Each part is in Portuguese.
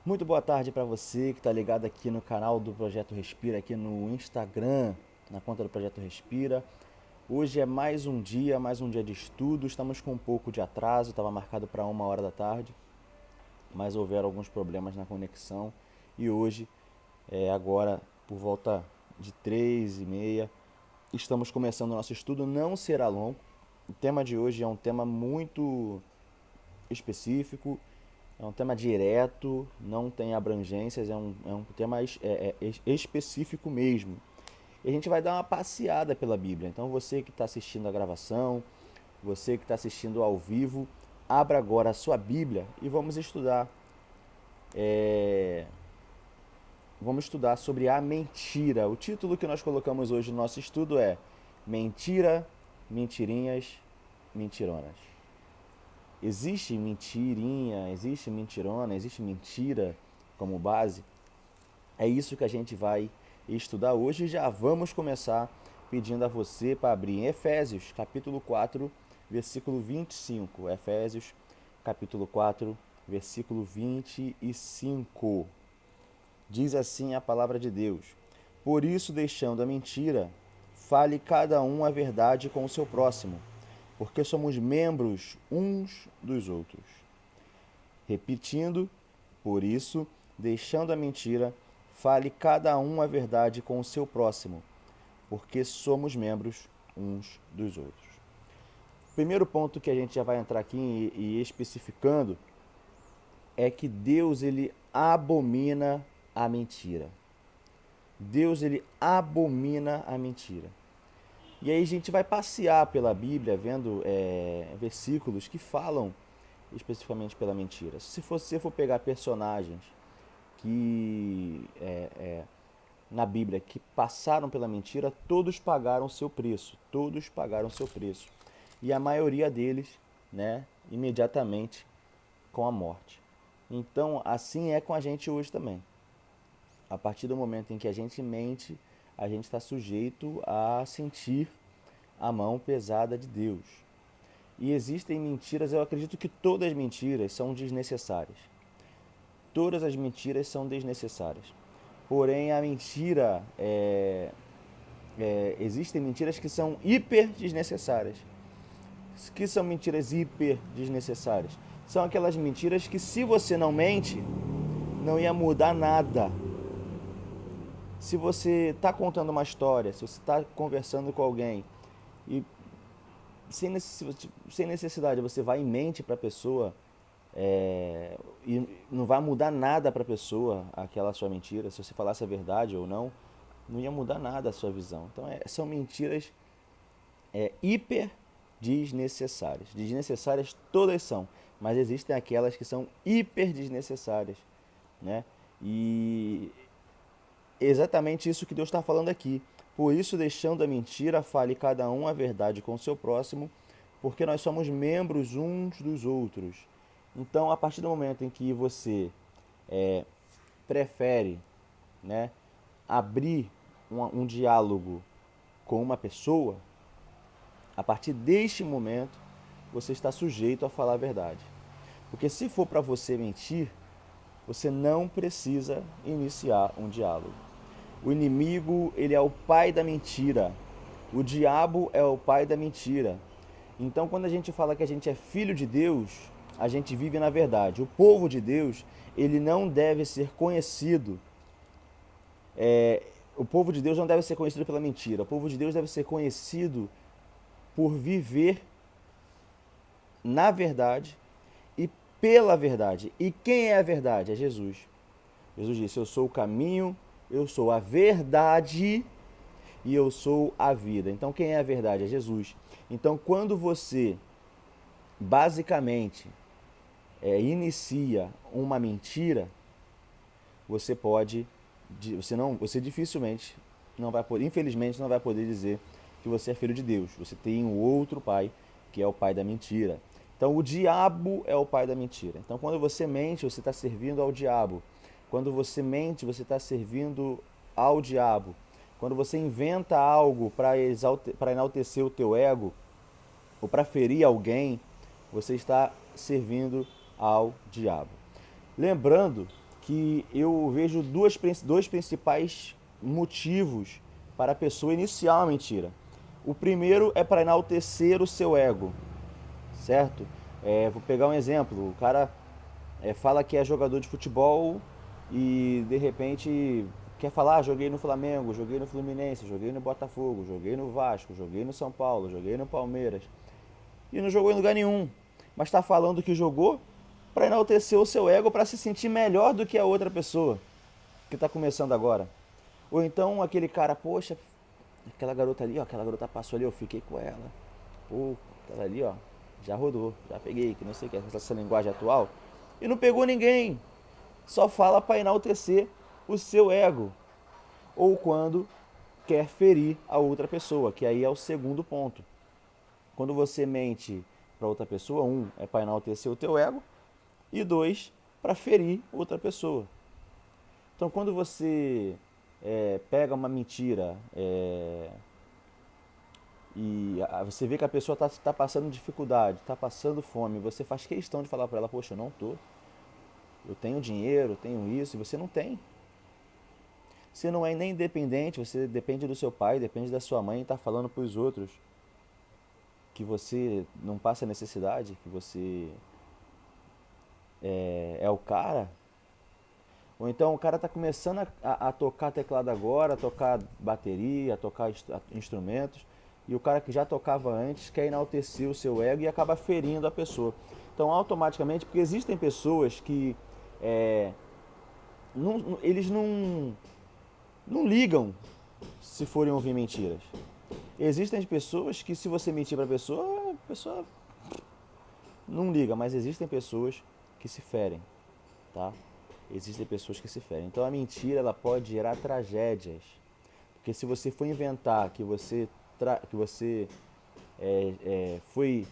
Muito boa tarde para você que está ligado aqui no canal do Projeto Respira, aqui no Instagram, na conta do Projeto Respira. Hoje é mais um dia de estudo. Estamos com um pouco de atraso, estava marcado para 1 hora da tarde, mas houveram alguns problemas na conexão e hoje, agora por volta de 3h30, estamos começando o nosso estudo. Não será longo. O tema de hoje é um tema muito específico, é um tema direto, não tem abrangências, é um tema específico mesmo. E a gente vai dar uma passeada pela Bíblia. Então você que está assistindo a gravação, você que está assistindo ao vivo, abra agora a sua Bíblia e é, vamos estudar sobre a mentira. O título que nós colocamos hoje no nosso estudo é Mentira, Mentirinhas, Mentironas. Existe mentirinha, existe mentirona, existe mentira como base? É isso que a gente vai estudar hoje. Já vamos começar pedindo a você para abrir em Efésios, capítulo 4, versículo 25. Efésios, capítulo 4, versículo 25. Diz assim a palavra de Deus: Por isso, deixando a mentira, fale cada um a verdade com o seu próximo, porque somos membros uns dos outros. Repetindo, por isso, deixando a mentira, fale cada um a verdade com o seu próximo, porque somos membros uns dos outros. O primeiro ponto que a gente já vai entrar aqui e especificando é que Deus ele abomina a mentira. Deus ele abomina a mentira. E aí a gente vai passear pela Bíblia vendo versículos que falam especificamente pela mentira. Se você for pegar personagens que na Bíblia que passaram pela mentira, todos pagaram seu preço, todos pagaram seu preço. E a maioria deles, né, imediatamente com a morte. Então, assim é com a gente hoje também. A partir do momento em que a gente mente, a gente está sujeito a sentir a mão pesada de Deus. E existem mentiras, eu acredito que todas as mentiras são desnecessárias. Todas as mentiras são desnecessárias. Porém, a mentira existem mentiras que são hiper desnecessárias. Que são mentiras hiper desnecessárias? São aquelas mentiras que, se você não mente, não ia mudar nada. Se você está contando uma história, se você está conversando com alguém e sem necessidade você vai e mente para a pessoa, e não vai mudar nada para a pessoa aquela sua mentira, se você falasse a verdade ou não, não ia mudar nada a sua visão. Então são mentiras hiper desnecessárias. Desnecessárias todas são, mas existem aquelas que são hiper desnecessárias, né? E exatamente isso que Deus está falando aqui. Por isso, deixando a mentira, fale cada um a verdade com o seu próximo, porque nós somos membros uns dos outros. Então, a partir do momento em que você prefere, né, abrir um diálogo com uma pessoa, a partir deste momento você está sujeito a falar a verdade. Porque se for para você mentir, você não precisa iniciar um diálogo. O inimigo, ele é o pai da mentira. O diabo é o pai da mentira. Então, quando a gente fala que a gente é filho de Deus, a gente vive na verdade. O povo de Deus, ele não deve ser conhecido. O povo de Deus não deve ser conhecido pela mentira. O povo de Deus deve ser conhecido por viver na verdade e pela verdade. E quem é a verdade? É Jesus. Jesus disse: Eu sou o caminho, eu sou a verdade e eu sou a vida. Então, quem é a verdade? É Jesus. Então, quando você basicamente inicia uma mentira, você pode, você dificilmente não vai poder, infelizmente, não vai poder dizer que você é filho de Deus. Você tem um outro pai, que é o pai da mentira. Então, o diabo é o pai da mentira. Então, quando você mente, você está servindo ao diabo. Quando você mente, você está servindo ao diabo. quando você inventa algo para enaltecer o teu ego, ou para ferir alguém, você está servindo ao diabo. Lembrando que eu vejo dois principais motivos para a pessoa iniciar uma mentira. O primeiro é para enaltecer o seu ego, certo? Vou pegar um exemplo. O cara fala que é jogador de futebol e de repente quer falar, joguei no Flamengo, joguei no Fluminense, joguei no Botafogo, joguei no Vasco, joguei no São Paulo, joguei no Palmeiras. E não jogou em lugar nenhum. Mas está falando que jogou para enaltecer o seu ego, para se sentir melhor do que a outra pessoa que está começando agora. Ou então aquele cara, poxa, aquela garota ali, ó, aquela garota passou ali, eu fiquei com ela. Pô, aquela ali, ó, já rodou, já peguei, que não sei o que, essa linguagem atual. E não pegou ninguém. Só fala para enaltecer o seu ego. Ou quando quer ferir a outra pessoa, que aí é o segundo ponto. Quando você mente para outra pessoa, um, é para enaltecer o teu ego, e dois, para ferir outra pessoa. Então, quando você pega uma mentira e você vê que a pessoa está passando dificuldade, está passando fome, você faz questão de falar para ela, poxa, eu não tô, eu tenho dinheiro, eu tenho isso, e você não tem. Você não é nem independente, você depende do seu pai, depende da sua mãe, e está falando para os outros que você não passa necessidade, que você é o cara. Ou então o cara está começando a tocar teclado agora, a tocar bateria, a tocar instrumentos, e o cara que já tocava antes quer enaltecer o seu ego e acaba ferindo a pessoa. Então, automaticamente, porque existem pessoas que eles não ligam se forem ouvir mentiras. Existem pessoas que, se você mentir para a pessoa não liga, mas existem pessoas que se ferem, tá? Existem pessoas que se ferem. Então a mentira, ela pode gerar tragédias. Porque se você for inventar que você foi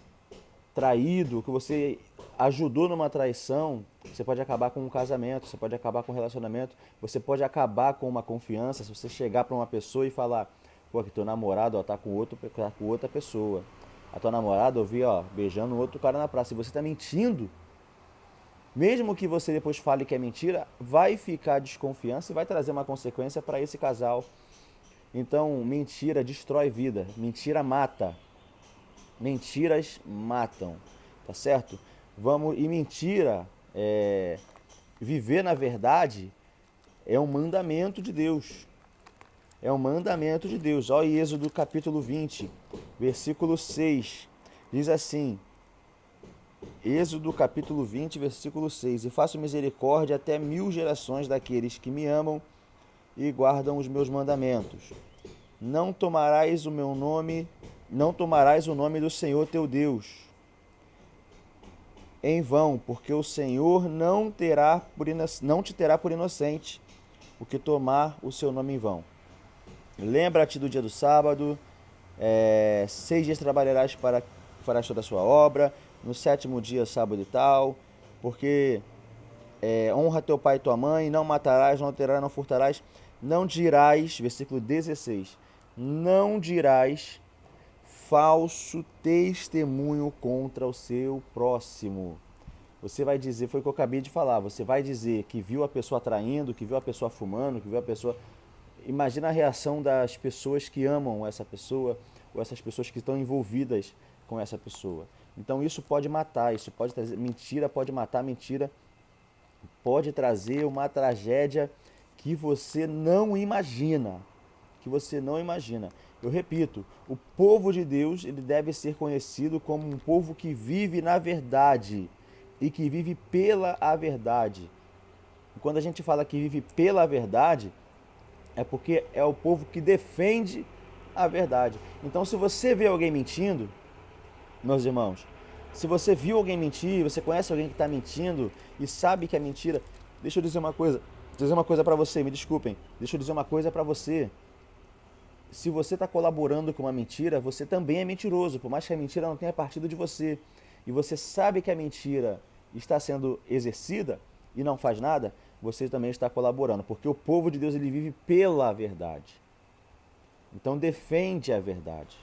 traído, que você ajudou numa traição, você pode acabar com um casamento, você pode acabar com um relacionamento, você pode acabar com uma confiança. Se você chegar para uma pessoa e falar, pô, que teu namorado ó, tá com outra pessoa. A tua namorada eu vi ó, beijando outro cara na praça. E você está mentindo, mesmo que você depois fale que é mentira, vai ficar desconfiança e vai trazer uma consequência para esse casal. Então, mentira destrói vida, mentira mata. Mentiras matam, tá certo? E mentira, viver na verdade é um mandamento de Deus. É um mandamento de Deus. Olha Êxodo capítulo 20, versículo 6. Diz assim, Êxodo capítulo 20, versículo 6. E faço misericórdia até 1000 gerações daqueles que me amam e guardam os meus mandamentos. Não tomarás o nome do Senhor teu Deus em vão, porque o Senhor não te terá por inocente o que tomar o seu nome em vão. Lembra-te do dia do sábado, 6 dias trabalharás farás toda a sua obra, no 7º dia, sábado e tal, porque honra teu pai e tua mãe, não matarás, não adulterarás, não furtarás, não dirás, versículo 16, não dirás falso testemunho contra o seu próximo. Você vai dizer, foi o que eu acabei de falar, você vai dizer que viu a pessoa traindo, que viu a pessoa fumando, que viu a pessoa... Imagina a reação das pessoas que amam essa pessoa, ou essas pessoas que estão envolvidas com essa pessoa. Então isso pode matar, isso pode trazer... Mentira pode matar, mentira pode trazer uma tragédia que você não imagina. Que você não imagina. Eu repito, o povo de Deus, ele deve ser conhecido como um povo que vive na verdade e que vive pela a verdade. E quando a gente fala que vive pela verdade, é porque é o povo que defende a verdade. Então, se você vê alguém mentindo, meus irmãos, se você viu alguém mentir, você conhece alguém que está mentindo e sabe que é mentira, deixa eu dizer uma coisa para você, me desculpem, deixa eu dizer uma coisa para você. Se você está colaborando com uma mentira, você também é mentiroso, por mais que a mentira não tenha partido de você. E você sabe que a mentira está sendo exercida e não faz nada, você também está colaborando, porque o povo de Deus, ele vive pela verdade. Então defende a verdade.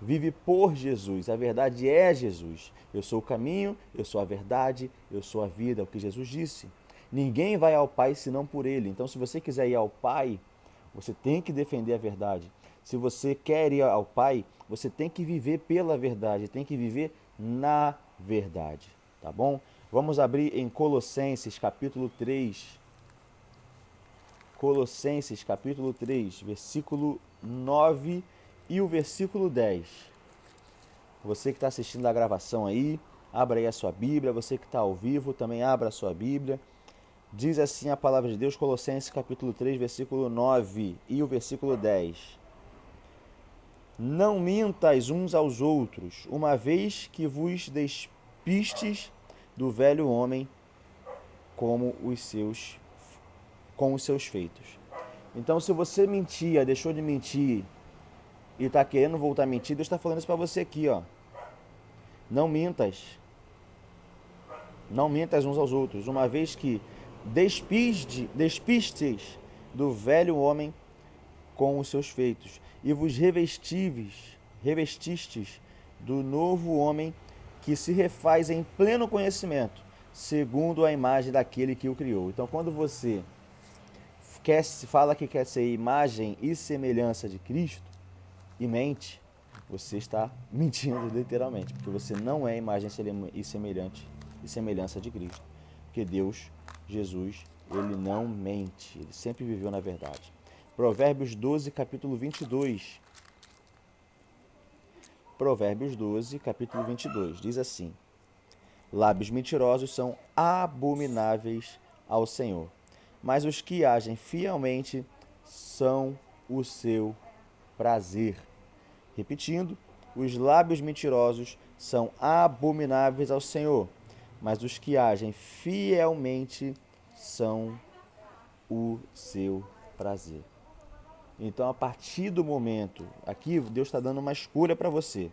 Vive por Jesus. A verdade é Jesus. Eu sou o caminho, eu sou a verdade, eu sou a vida, é o que Jesus disse. Ninguém vai ao Pai senão por Ele. Então, se você quiser ir ao Pai, você tem que defender a verdade. Se você quer ir ao Pai, você tem que viver pela verdade, tem que viver na verdade, tá bom? Vamos abrir em Colossenses capítulo 3. Colossenses capítulo 3, versículo 9 e o versículo 10. Você que está assistindo a gravação aí, abra aí a sua Bíblia. Você que está ao vivo, também abra a sua Bíblia. Diz assim a palavra de Deus, Colossenses capítulo 3, versículo 9 e o versículo 10. Não mintais uns aos outros, uma vez que vos despistes do velho homem como com os seus feitos. Então, se você mentia, deixou de mentir e está querendo voltar a mentir, Deus está falando isso para você aqui, ó. Não mintas. Não mintas uns aos outros, uma vez que despistes do velho homem com os seus feitos e vos revestistes do novo homem que se refaz em pleno conhecimento, segundo a imagem daquele que o criou. Então, quando você fala que quer ser imagem e semelhança de Cristo e mente, você está mentindo literalmente, porque você não é imagem e semelhança de Cristo. Porque Deus, Jesus, ele não mente, ele sempre viveu na verdade. Provérbios 12, capítulo 22. Provérbios 12, capítulo 22, diz assim: lábios mentirosos são abomináveis ao Senhor, mas os que agem fielmente são o seu prazer. Repetindo, os lábios mentirosos são abomináveis ao Senhor, mas os que agem fielmente são o seu prazer. Então, a partir do momento, aqui Deus está dando uma escolha para você.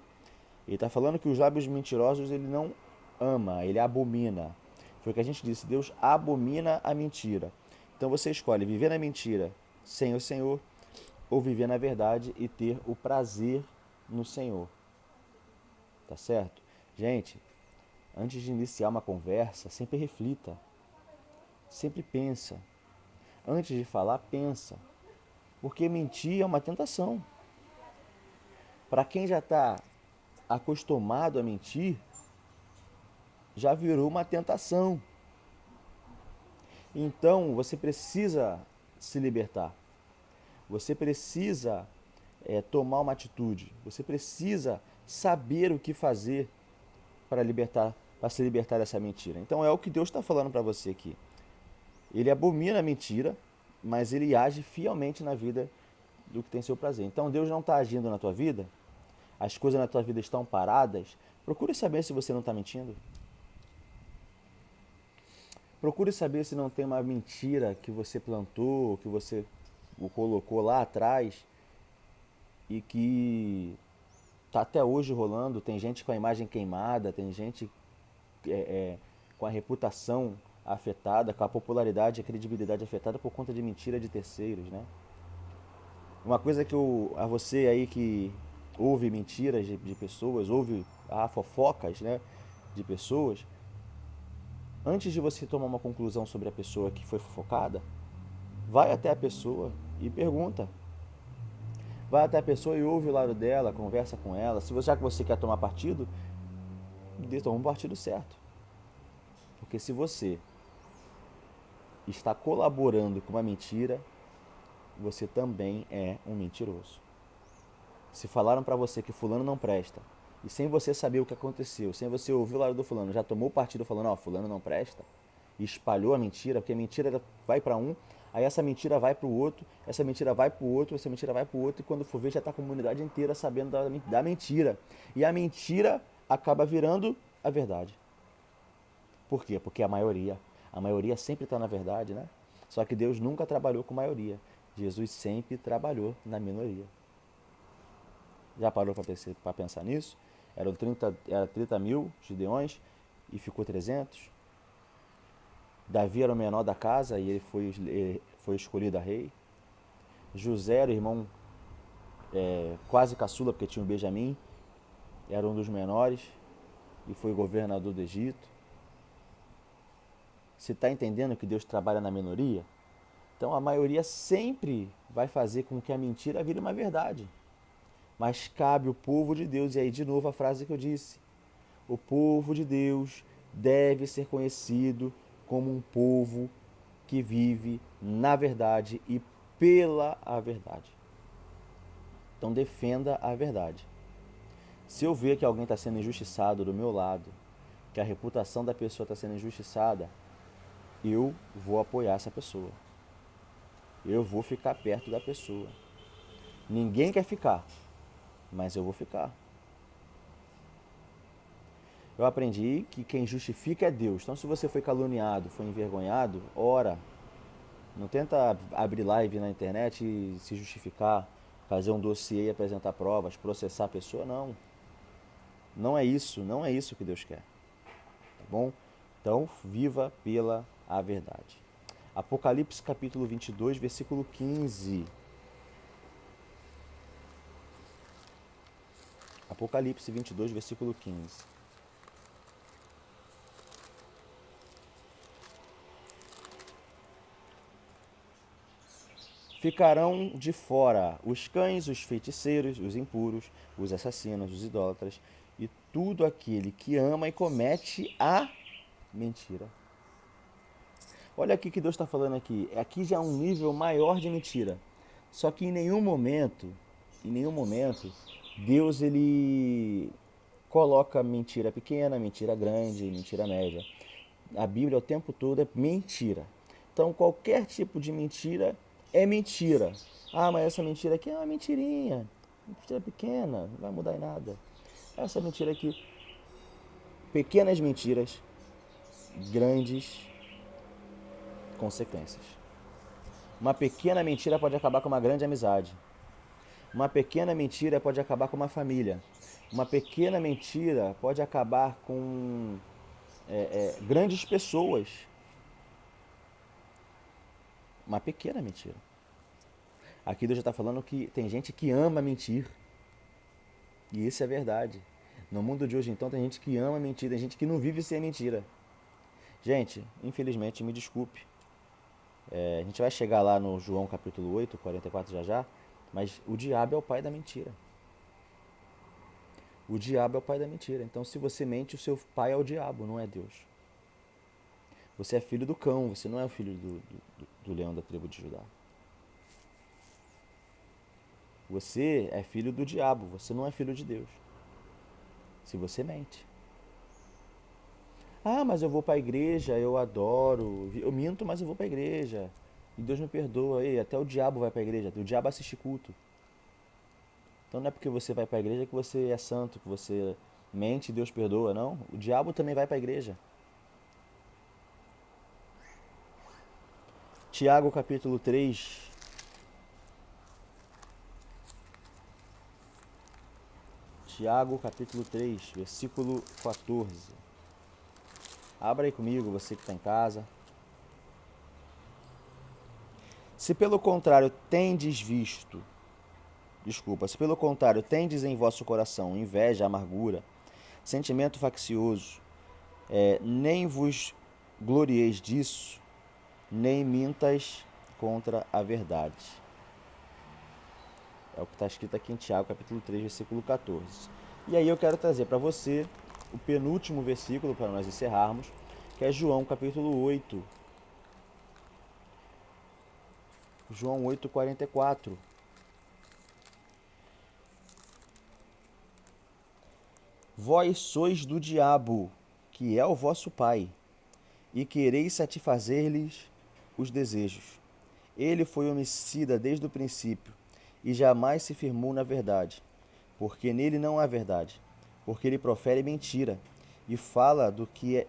Ele está falando que os lábios mentirosos ele não ama, ele abomina. Foi o que a gente disse, Deus abomina a mentira. Então você escolhe viver na mentira sem o Senhor ou viver na verdade e ter o prazer no Senhor. Tá certo? Gente, antes de iniciar uma conversa, sempre reflita. Sempre pensa. Antes de falar, pensa. Porque mentir é uma tentação. Para quem já está acostumado a mentir, já virou uma tentação. Então, você precisa se libertar. Você precisa tomar uma atitude. Você precisa saber o que fazer para se libertar dessa mentira. Então, é o que Deus está falando para você aqui. Ele abomina a mentira, mas ele age fielmente na vida do que tem seu prazer. Então, Deus não está agindo na tua vida, as coisas na tua vida estão paradas. Procure saber se você não está mentindo. Procure saber se não tem uma mentira que você plantou, que você colocou lá atrás e que está até hoje rolando. Tem gente com a imagem queimada, tem gente com a reputação afetada, com a popularidade e a credibilidade afetada por conta de mentira de terceiros, né? Uma coisa que a você aí que ouve mentiras de pessoas, ouve fofocas, né, de pessoas, antes de você tomar uma conclusão sobre a pessoa que foi fofocada, vai até a pessoa e pergunta. Vai até a pessoa e ouve o lado dela, conversa com ela. Já que você quer tomar partido, toma um partido certo. Porque se você está colaborando com uma mentira, você também é um mentiroso. Se falaram para você que fulano não presta, e sem você saber o que aconteceu, sem você ouvir o lado do fulano, já tomou partido falando, fulano não presta, e espalhou a mentira, porque a mentira vai para um, aí essa mentira vai para o outro, essa mentira vai para o outro, essa mentira vai para o outro, e quando for ver já está a comunidade inteira sabendo da mentira. E a mentira acaba virando a verdade. Por quê? Porque a maioria sempre está na verdade, né? Só que Deus nunca trabalhou com maioria. Jesus sempre trabalhou na minoria. Já parou para pensar nisso? Era 30 mil Gideões e ficou 300. Davi era o menor da casa e ele foi escolhido a rei. José era irmão quase caçula, porque tinha o Benjamim, era um dos menores e foi governador do Egito. Você está entendendo que Deus trabalha na minoria? Então a maioria sempre vai fazer com que a mentira vire uma verdade. Mas cabe o povo de Deus, e aí de novo a frase que eu disse: o povo de Deus deve ser conhecido como um povo que vive na verdade e pela a verdade. Então defenda a verdade. Se eu ver que alguém está sendo injustiçado do meu lado, que a reputação da pessoa está sendo injustiçada, eu vou apoiar essa pessoa. Eu vou ficar perto da pessoa. Ninguém quer ficar, mas eu vou ficar. Eu aprendi que quem justifica é Deus. Então, se você foi caluniado, foi envergonhado, ora. Não tenta abrir live na internet e se justificar, fazer um dossiê e apresentar provas, processar a pessoa. Não. Não é isso. Não é isso que Deus quer. Tá bom? Então, viva pela a verdade. Apocalipse capítulo 22, versículo 15. Apocalipse 22, versículo 15. Ficarão de fora os cães, os feiticeiros, os impuros, os assassinos, os idólatras e tudo aquele que ama e comete a mentira. Olha aqui que Deus está falando aqui. Aqui já é um nível maior de mentira. Só que em nenhum momento, Deus ele coloca mentira pequena, mentira grande, mentira média. A Bíblia o tempo todo é mentira. Então qualquer tipo de mentira é mentira. Ah, mas essa mentira aqui é uma mentirinha. Mentira pequena, não vai mudar em nada. Essa mentira aqui. Pequenas mentiras, grandes consequências. Uma pequena mentira pode acabar com uma grande amizade. Uma pequena mentira pode acabar com uma família. Uma pequena mentira pode acabar com grandes pessoas. Uma pequena mentira. Aqui Deus já está falando que tem gente que ama mentir. E isso é verdade. No mundo de hoje, então, tem gente que ama mentir, tem gente que não vive sem mentira. Gente, infelizmente, me desculpe. A gente vai chegar lá no João capítulo 8, 44 já já, mas o diabo é o pai da mentira. O diabo é o pai da mentira. Então, se você mente, o seu pai é o diabo, não é Deus. Você é filho do cão, você não é o filho do leão da tribo de Judá. Você é filho do diabo, você não é filho de Deus. Se você mente. Ah, mas eu vou para a igreja, eu adoro. Eu minto, mas eu vou para a igreja. E Deus me perdoa. E até o diabo vai para a igreja. O diabo assiste culto. Então não é porque você vai para a igreja que você é santo, que você mente e Deus perdoa, não. O diabo também vai para a igreja. Tiago capítulo 3. Tiago capítulo 3, versículo 14. Abra aí comigo, você que está em casa. Se pelo contrário tendes em vosso coração inveja, amargura, sentimento faccioso, nem vos glorieis disso, nem mintas contra a verdade. É o que está escrito aqui em Tiago, capítulo 3, versículo 14. E aí eu quero trazer para você o penúltimo versículo para nós encerrarmos, que é João, capítulo 8. João 8, 44. Vós sois do diabo, que é o vosso pai, e quereis satisfazer-lhes os desejos. Ele foi homicida desde o princípio, e jamais se firmou na verdade, porque nele não há verdade, porque ele profere mentira, e fala do que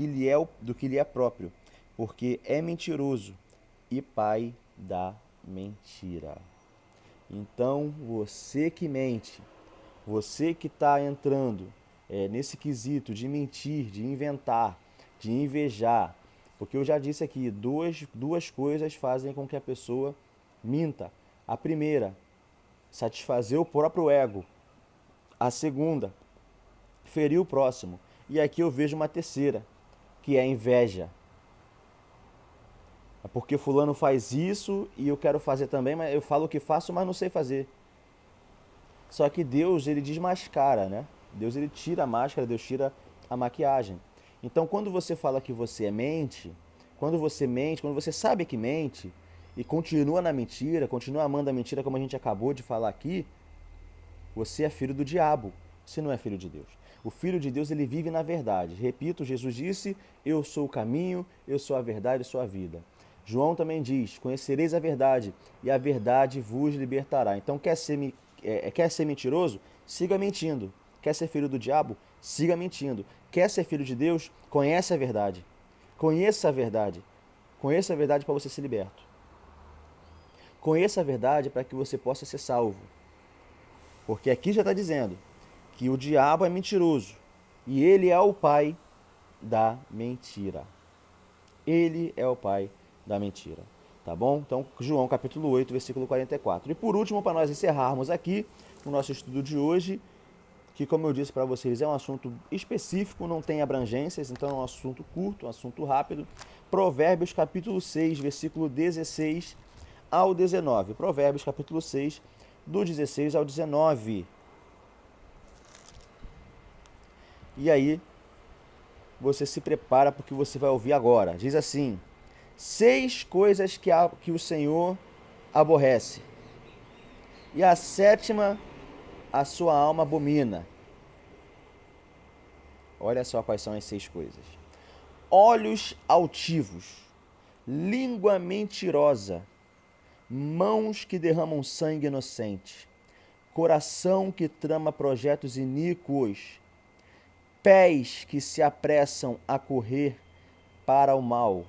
lhe é próprio, porque é mentiroso e pai da mentira. Então, você que mente, você que está entrando nesse quesito de mentir, de inventar, de invejar, porque eu já disse aqui, duas coisas fazem com que a pessoa minta. A primeira satisfazer o próprio ego. A segunda, ferir o próximo. E aqui eu vejo uma terceira, que é a inveja. É porque fulano faz isso e eu quero fazer também, mas eu falo que faço, mas não sei fazer. Só que Deus, ele desmascara, né? Deus, ele tira a máscara, Deus tira a maquiagem. Então, quando você fala que você mente, quando você sabe que mente e continua na mentira, continua amando a mentira, como a gente acabou de falar aqui, você é filho do diabo, você não é filho de Deus. O filho de Deus, ele vive na verdade. Repito, Jesus disse, eu sou o caminho, eu sou a verdade, eu sou a vida. João também diz, conhecereis a verdade e a verdade vos libertará. Então, quer ser mentiroso? Siga mentindo. Quer ser filho do diabo? Siga mentindo. Quer ser filho de Deus? Conhece a verdade. Conheça a verdade. Conheça a verdade para você ser liberto. Conheça a verdade para que você possa ser salvo. Porque aqui já está dizendo que o diabo é mentiroso e ele é o pai da mentira. Ele é o pai da mentira. Tá bom? Então, João capítulo 8, versículo 44. E por último, para nós encerrarmos aqui o nosso estudo de hoje, que como eu disse para vocês, é um assunto específico, não tem abrangências, então é um assunto curto, um assunto rápido. Provérbios capítulo 6, versículo 16 ao 19. Provérbios capítulo 6, do 16 ao 19. E aí, você se prepara para o que você vai ouvir agora. Diz assim: 6 coisas que o Senhor aborrece, e a sétima a sua alma abomina. Olha só quais são as 6 coisas: olhos altivos, língua mentirosa, mãos que derramam sangue inocente, coração que trama projetos iníquos, pés que se apressam a correr para o mal,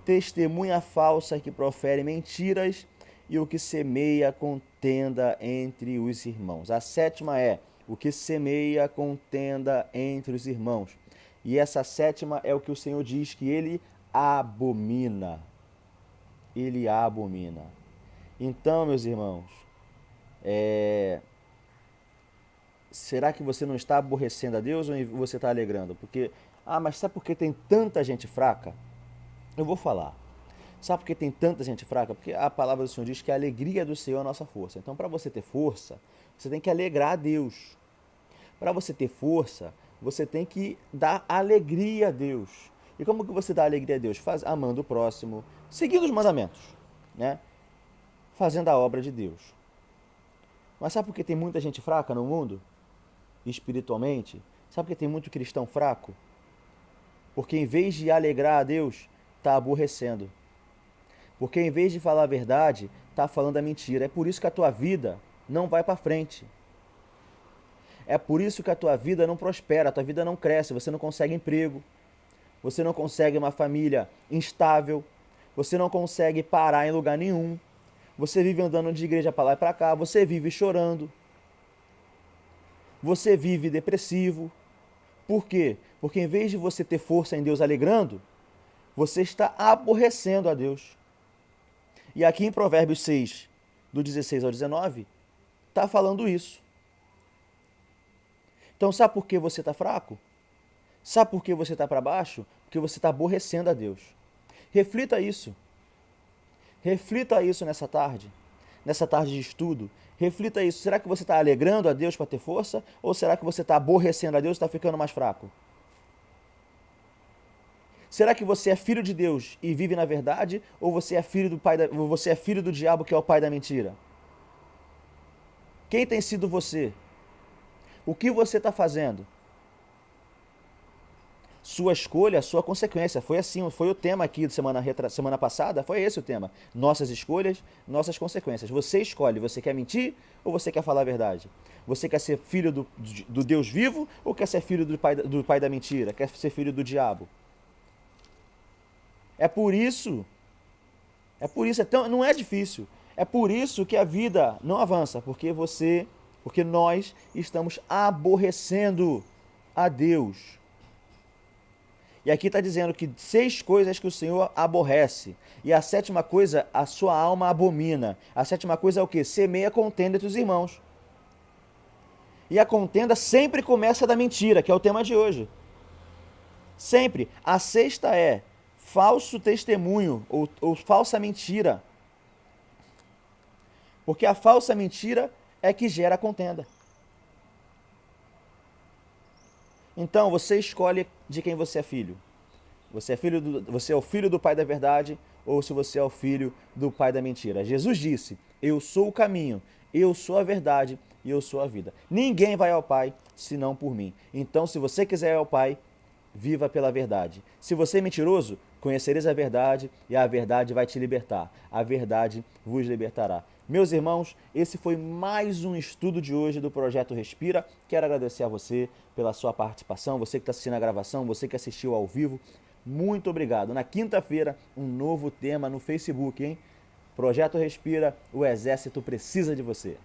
testemunha falsa que profere mentiras e o que semeia contenda entre os irmãos. A sétima é o que semeia contenda entre os irmãos. E essa sétima é o que o Senhor diz que ele abomina. Ele abomina. Então, meus irmãos, será que você não está aborrecendo a Deus ou você está alegrando? Porque, mas sabe por que tem tanta gente fraca? Eu vou falar. Sabe por que tem tanta gente fraca? Porque a palavra do Senhor diz que a alegria do Senhor é a nossa força. Então, para você ter força, você tem que alegrar a Deus. Para você ter força, você tem que dar alegria a Deus. E como que você dá alegria a Deus? Amando o próximo, seguindo os mandamentos, né? Fazendo a obra de Deus. Mas sabe por que tem muita gente fraca no mundo? Espiritualmente? Sabe por que tem muito cristão fraco? Porque em vez de alegrar a Deus, está aborrecendo. Porque em vez de falar a verdade, está falando a mentira. É por isso que a tua vida não vai para frente. É por isso que a tua vida não prospera, a tua vida não cresce, você não consegue emprego, você não consegue uma família instável, você não consegue parar em lugar nenhum, você vive andando de igreja para lá e para cá, você vive chorando, você vive depressivo. Por quê? Porque em vez de você ter força em Deus alegrando, você está aborrecendo a Deus. E aqui em Provérbios 6, do 16 ao 19, está falando isso. Então sabe por que você está fraco? Sabe por que você está para baixo? Porque você está aborrecendo a Deus. Reflita isso. Reflita isso nessa tarde de estudo. Reflita isso. Será que você está alegrando a Deus para ter força? Ou será que você está aborrecendo a Deus e está ficando mais fraco? Será que você é filho de Deus e vive na verdade? Ou você é filho do diabo, que é o pai da mentira? Quem tem sido você? O que você está fazendo? Sua escolha, sua consequência. Foi assim, foi o tema aqui de semana passada, foi esse o tema. Nossas escolhas, nossas consequências. Você escolhe, você quer mentir ou você quer falar a verdade? Você quer ser filho do Deus vivo ou quer ser filho do pai da mentira? Quer ser filho do diabo? É por isso, não é difícil. É por isso que a vida não avança, porque nós estamos aborrecendo a Deus. E aqui está dizendo que 6 coisas que o Senhor aborrece. E a 7ª coisa, a sua alma abomina. A 7ª coisa é o quê? Semeia contenda entre os irmãos. E a contenda sempre começa da mentira, que é o tema de hoje. Sempre. A 6ª é falso testemunho ou falsa mentira. Porque a falsa mentira é que gera contenda. Então, você escolhe de quem você é filho. Você é o filho do pai da verdade ou se você é o filho do pai da mentira. Jesus disse, eu sou o caminho, eu sou a verdade e eu sou a vida. Ninguém vai ao Pai senão por mim. Então, se você quiser ir ao Pai, viva pela verdade. Se você é mentiroso, conhecereis a verdade e a verdade vai te libertar. A verdade vos libertará. Meus irmãos, esse foi mais um estudo de hoje do Projeto Respira. Quero agradecer a você pela sua participação, você que está assistindo a gravação, você que assistiu ao vivo. Muito obrigado. Na quinta-feira, um novo tema no Facebook, hein? Projeto Respira, o exército precisa de você.